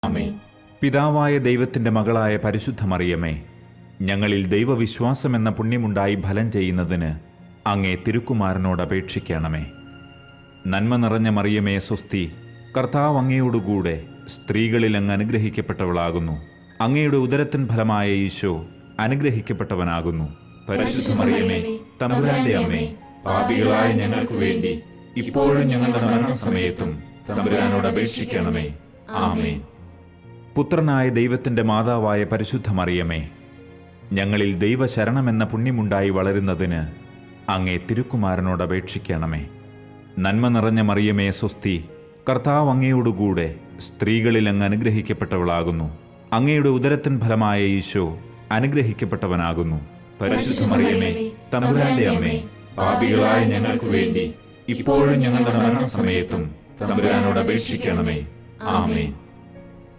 ആമേൻ. പിതാവായ ദൈവത്തിന്റെ മകളായ പരിശുദ്ധ മറിയമേ, ഞങ്ങളിൽ ദൈവവിശ്വാസമെന്ന പുണ്യമുണ്ടായി ഫലം ചെയ്യുന്നതിന് അങ്ങേ തിരുക്കുമാരനോട് അപേക്ഷിക്കണമേ. നന്മ നിറഞ്ഞ മറിയമേ സ്വസ്തി, കർത്താവ് അങ്ങയോടുകൂടെ സ്ത്രീകളിൽ അങ്ങ് അനുഗ്രഹിക്കപ്പെട്ടവളാകുന്നു. അങ്ങയുടെ ഉദരത്തിൻ ഫലമായ ഈശോ അനുഗ്രഹിക്കപ്പെട്ടവനാകുന്നു. പരിശുദ്ധ മറിയമേ, തമ്പുരാന്റെ അമ്മേ, പാപികളായ ഞങ്ങൾക്ക് വേണ്ടി ഇപ്പോഴും ഞങ്ങളുടെ മരണസമയത്തും തമ്പുരാനോട് അപേക്ഷിക്കണമേ. ആമേൻ. പുത്രനായ ദൈവത്തിന്റെ മാതാവായ പരിശുദ്ധ മറിയമേ, ഞങ്ങളിൽ ദൈവശരണമെന്ന പുണ്യമുണ്ടായി വളരുന്നതിന് അങ്ങേ തിരുക്കുമാരനോട് അപേക്ഷിക്കണമേ. നന്മ നിറഞ്ഞ മറിയമേ സ്വസ്തി, കർത്താവ് അങ്ങയോടുകൂടെ സ്ത്രീകളിൽ അങ്ങ് അനുഗ്രഹിക്കപ്പെട്ടവളാകുന്നു. അങ്ങയുടെ ഉദരത്തിൻ ഫലമായ ഈശോ അനുഗ്രഹിക്കപ്പെട്ടവനാകുന്നു. പരിശുദ്ധ മറിയമേ, തമ്പുരാന്റെ അമ്മേ, പാപികളായ ഞങ്ങൾക്ക് വേണ്ടി ഇപ്പോഴും ഞങ്ങളുടെ മരണസമയത്തും തമ്പുരാനോട് അപേക്ഷിക്കണമേ. ആമേൻ.